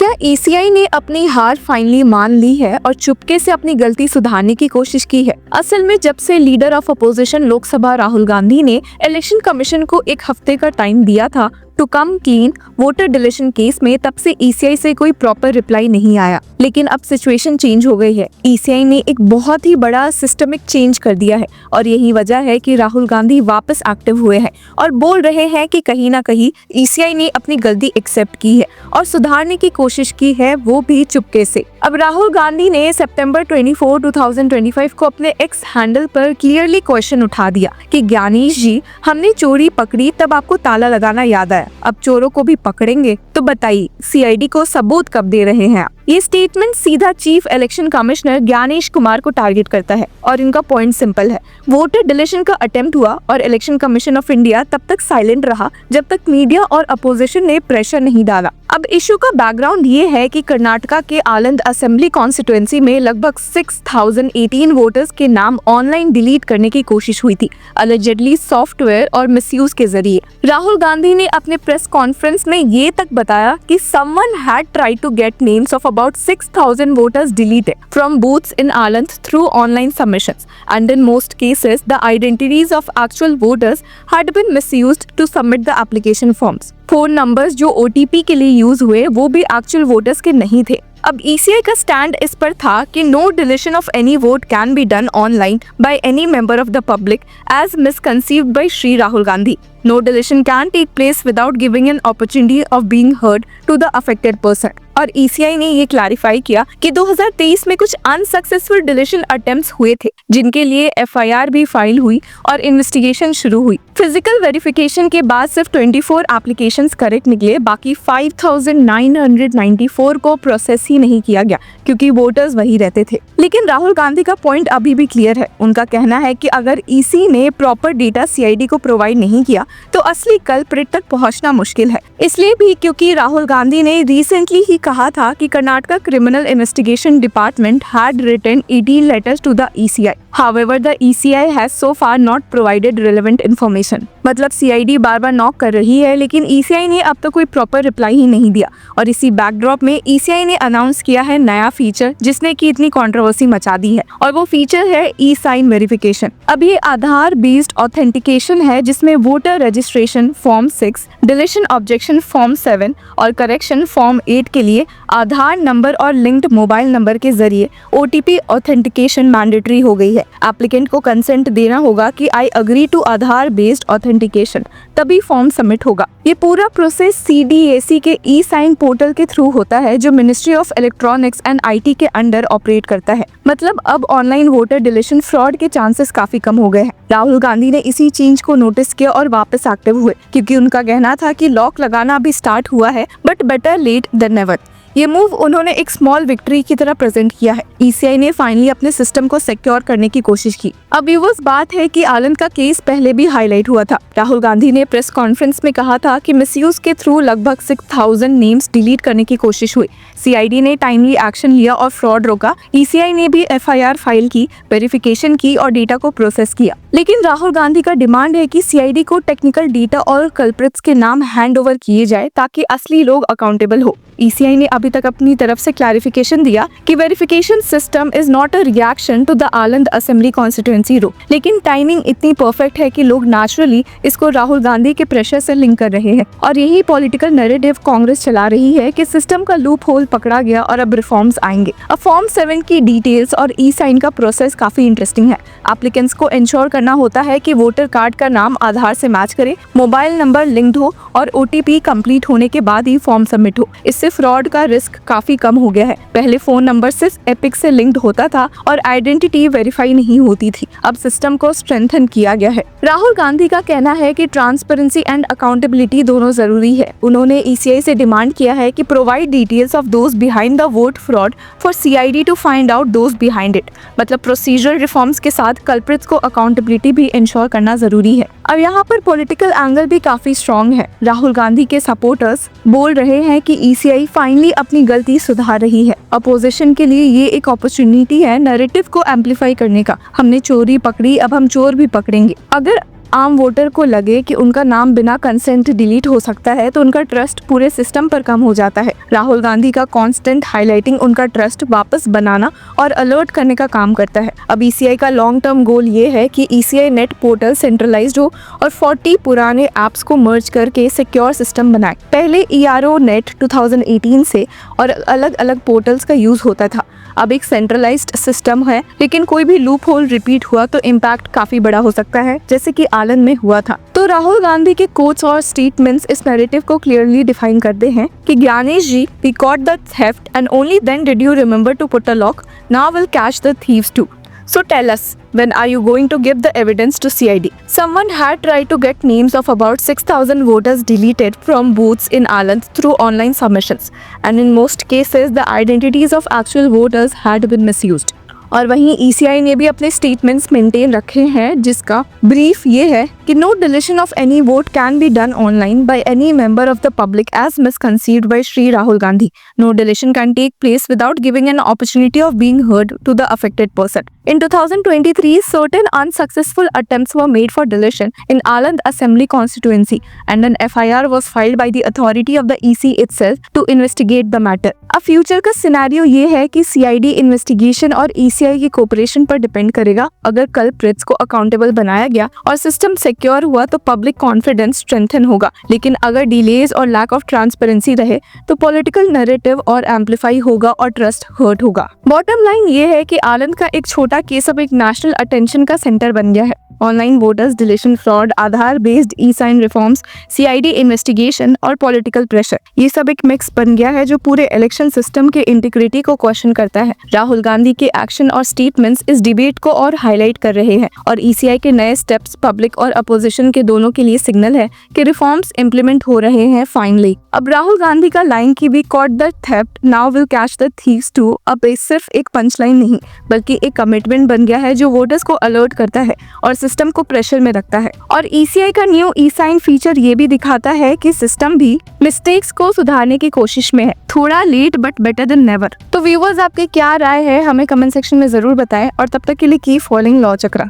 क्या ईसीआई ने अपनी हार फाइनली मान ली है और चुपके से अपनी गलती सुधारने की कोशिश की है? असल में जब से leader of opposition Lok Sabha Rahul Gandhi ने इलेक्शन कमीशन को एक हफ्ते का टाइम दिया था to come clean voter deletion case में, तब से ईसीआई से कोई प्रॉपर रिप्लाई नहीं आया। लेकिन अब सिचुएशन चेंज हो गई है। ईसीआई ने एक बहुत ही बड़ा सिस्टमिक चेंज कर दिया है और यही वजह है कि राहुल गांधी वापस एक्टिव हुए हैं और बोल रहे हैं कि कहीं ना कहीं ईसीआई ने अपनी गलती एक्सेप्ट की है और सुधारने की कोशिश की है, वो भी चुपके से। अब राहुल गांधी ने सितंबर 24, 2025 को अपने एक्स हैंडल पर क्लियरली क्वेश्चन उठा दिया कि ज्ञानेश जी, हमने चोरी पकड़ी तब आपको ताला लगाना याद आया, अब चोरों को भी पकड़ेंगे, तो बताइए सीआईडी को सबूत कब दे रहे हैं? ये स्टेटमेंट सीधा chief election commissioner Gyanesh Kumar को टारगेट करता है और इनका पॉइंट सिंपल है। वोटर डिलीशन का अटेम्प्ट हुआ और इलेक्शन कमीशन ऑफ इंडिया तब तक साइलेंट रहा जब तक मीडिया और अपोजिशन ने प्रेशर नहीं डाला। अब इशू का बैकग्राउंड ये है कि कर्नाटका के आलंद असेंबली कॉन्स्टिट्यूएंसी में लगभग 6018 वोटर्स के नाम ऑनलाइन डिलीट करने की कोशिश हुई थी, अलेजेडली सॉफ्टवेयर और मिसयूज के जरिए। राहुल गांधी ने अपने प्रेस कॉन्फ्रेंस में ये तक बताया कि someone had tried to get names of about 6,000 voters deleted from booths in Aland through online submissions, and in most cases the identities of actual voters had been misused to submit the application forms. Phone numbers जो OTP के लिए use हुए वो भी actual voters के नहीं थे। अब ईसीआई का स्टैंड इस पर था कि no deletion of any vote can be done online by any member of the public as misconceived by Shri Rahul Gandhi. No deletion can take place without giving an opportunity of being heard to the affected person. और ECI ने ये clarify किया कि 2023 में कुछ unsuccessful deletion attempts हुए थे जिनके लिए एफआईआर भी फाइल हुई और इन्वेस्टिगेशन शुरू हुई। फिजिकल वेरिफिकेशन के बाद सिर्फ 24 एप्लीकेशंस करेक्ट निकले, बाकी 5994 को प्रोसेस ही नहीं किया गया क्योंकि वोटर्स वही रहते थे। लेकिन राहुल गांधी का पॉइंट अभी भी क्लियर है। उनका कहना है कि अगर ईसी ने प्रॉपर डेटा सीआईडी को प्रोवाइड नहीं किया तो असली कल्प्रिट तक पहुंचना मुश्किल है। इसलिए भी क्योंकि राहुल गांधी ने रिसेंटली ही कहा था कि Karnataka criminal investigation department had written 18 letters to the ECI. However, the ECI has so far not provided relevant information. मतलब सीआईडी बार बार नॉक कर रही है लेकिन ईसीआई ने अब तक कोई प्रॉपर रिप्लाई ही नहीं दिया। और इसी बैकड्रॉप में ईसीआई ने अनाउंस किया है नया फीचर जिसने की इतनी कंट्रोवर्सी मचा दी है, और वो फीचर है ई साइन वेरिफिकेशन। अब ये आधार बेस्ड ऑथेंटिकेशन है जिसमें voter registration form 6, deletion objection form 7 और करेक्शन फॉर्म 8 के लिए आधार नंबर और लिंक्ड मोबाइल नंबर के जरिए ओटीपी ऑथेंटिकेशन मैंडेटरी हो गई है। एप्लीकेंट को कंसेंट देना होगा कि I agree to Aadhaar based authentication, तभी फॉर्म सबमिट होगा। ये पूरा प्रोसेस सीडीएसी के ई साइन पोर्टल के थ्रू होता है जो ministry of electronics and IT के अंडर ऑपरेट करता है। मतलब अब ऑनलाइन वोटर डिलीशन फ्रॉड के चांसेस काफी कम हो गए हैं। राहुल गांधी ने इसी चेंज को नोटिस किया और वापस एक्टिव हुए क्योंकि उनका कहना था कि लॉक लगाना अभी स्टार्ट हुआ है but better late than never. ये मूव उन्होंने एक स्मॉल विक्ट्री की तरह प्रेजेंट किया है। ईसीआई ने फाइनली अपने सिस्टम को सिक्योर करने की कोशिश की। अब ये वो बात है कि आलंद का केस पहले भी हाईलाइट हुआ था। राहुल गांधी ने प्रेस कॉन्फ्रेंस में कहा था कि मिसयूज के थ्रू लगभग 6000 नेम्स डिलीट करने की कोशिश हुई। सीआईडी ने टाइमली एक्शन लिया और फ्रॉड रोका। ईसीआई ने भी एफआईआर फाइल की, वेरिफिकेशन की और डेटा को प्रोसेस किया। लेकिन राहुल गांधी का डिमांड है कि सीआईडी को टेक्निकल डेटा और कल्प्रिट्स के नाम हैंड ओवर किए जाए ताकि असली लोग अकाउंटेबल हो। ईसीआई ने अभी तक अपनी तरफ से क्लैरिफिकेशन दिया कि verification system is not a reaction to the Aland assembly constituency row, लेकिन टाइमिंग इतनी परफेक्ट है कि लोग नेचुरली इसको राहुल गांधी के प्रेशर से लिंक कर रहे हैं। और यही पॉलिटिकल नैरेटिव कांग्रेस चला रही है कि सिस्टम का लूप होल पकड़ा गया और अब रिफॉर्म्स आएंगे। अब फॉर्म 7 की डिटेल्स और ई साइन का प्रोसेस काफी इंटरेस्टिंग है। एप्लीकेंट्स को इंश्योर करना होता है कि वोटर कार्ड का नाम आधार से मैच करे, मोबाइल नंबर लिंक्ड हो और ओटीपी कंप्लीट होने के बाद ही फॉर्म सबमिट हो। इससे फ्रॉड का रिस्क काफी कम हो गया है। पहले फोन नंबर सिर्फ एपिक से लिंक्ड होता था और आइडेंटिटी वेरीफाई नहीं होती थी। अब सिस्टम को स्ट्रेंथन किया गया है। राहुल गांधी का कहना है कि ट्रांसपेरेंसी एंड अकाउंटेबिलिटी दोनों जरूरी है। उन्होंने ईसीआई से डिमांड किया है कि provide details of those behind the vote fraud for CID to find out those behind it. मतलब प्रोसीजरल रिफॉर्म्स के साथ कल्प्रिट्स को अकाउंटेबिलिटी भी इंश्योर करना जरूरी है। अब यहाँ पर पॉलिटिकल एंगल भी काफी स्ट्रॉन्ग है। राहुल गांधी के सपोर्टर्स बोल रहे हैं कि ईसीआई फाइनली अपनी गलती सुधार रही है। अपोजिशन के लिए ये एक अपॉर्चुनिटी है नैरेटिव को एम्पलीफाई करने का। हमने चोरी पकड़ी, अब हम चोर भी पकड़ेंगे। अगर आम वोटर को लगे कि उनका नाम बिना कंसेंट डिलीट हो सकता है तो उनका ट्रस्ट पूरे सिस्टम पर कम हो जाता है। राहुल गांधी का कांस्टेंट हाईलाइटिंग उनका ट्रस्ट वापस बनाना और अलर्ट करने का काम करता है। अब ECI का लॉन्ग टर्म गोल ये है कि ECI नेट पोर्टल सेंट्रलाइज्ड हो और 40 पुराने ऐप्स को मर्ज करके सिक्योर सिस्टम बनाए। पहले ERO नेट 2018 से और अलग अलग पोर्टल्स का यूज होता था। अब एक सेंट्रलाइज्ड सिस्टम है, लेकिन कोई भी लूप होल रिपीट हुआ तो इम्पैक्ट काफी बड़ा हो सकता है, जैसे कि आलन में हुआ था। तो राहुल गांधी के कोट्स और स्टेटमेंट्स इस नैरेटिव को क्लियरली डिफाइन करते हैं कि ज्ञानेश जी, we caught the theft and only then did you remember to put a lock. Now we'll catch the thieves too. So tell us, when are you going to give the evidence to CID? Someone had tried to get names of about 6,000 voters deleted from booths in Aland through online submissions, and in most cases the identities of actual voters had been misused. और वहीं ECI ने भी अपने statements maintain रखे हैं, जिसका brief ये है कि no deletion of any vote can be done online by any member of the public as misconceived by Shri Rahul Gandhi. No deletion can take place without giving an opportunity of being heard to the affected person. In 2023, certain unsuccessful attempts were made for deletion in Aland Assembly constituency, and an FIR was filed by the authority of the EC itself to investigate the matter. अब future का scenario ये है कि CID investigation और ECI की cooperation पर depend करेगा। अगर कल्प्रिट्स को अकाउंटेबल बनाया गया और सिस्टम सिक्योर हुआ तो पब्लिक कॉन्फिडेंस स्ट्रेंथन होगा, लेकिन अगर डिलेज और लैक ऑफ ट्रांसपेरेंसी रहे तो पॉलिटिकल नैरेटिव और एम्पलीफाई होगा और ट्रस्ट हर्ट होगा। बॉटम लाइन ये है कि आनंद का एक छोटा केस अब एक नेशनल अटेंशन का सेंटर बन गया है। Online voters deletion fraud, Aadhaar based e-sign reforms, CID investigation और पॉलिटिकल प्रेशर, ये सब एक मिक्स बन गया है जो पूरे इलेक्शन सिस्टम के इंटीग्रिटी को क्वेश्चन करता है। राहुल गांधी के एक्शन और स्टेटमेंट्स इस डिबेट को और हाईलाइट कर रहे हैं, और ECI के नए स्टेप्स पब्लिक और अपोजिशन के दोनों के लिए सिग्नल है कि रिफॉर्म्स इंप्लीमेंट हो रहे हैं फाइनली। अब राहुल गांधी का लाइन की भी caught the theft, now will catch the thieves too, अब सिर्फ एक पंच लाइन नहीं बल्कि एक कमिटमेंट बन गया है जो वोटर्स को अलर्ट करता है और सिस्टम को प्रेशर में रखता है। और ECI का न्यू ई-साइन फीचर ये भी दिखाता है कि सिस्टम भी मिस्टेक्स को सुधारने की कोशिश में है, थोड़ा late but better than never. तो व्यूअर्स, आपकी क्या राय है हमें कमेंट सेक्शन में जरूर बताएं, और तब तक के लिए कीप फॉलोइंग लॉ चक्रा।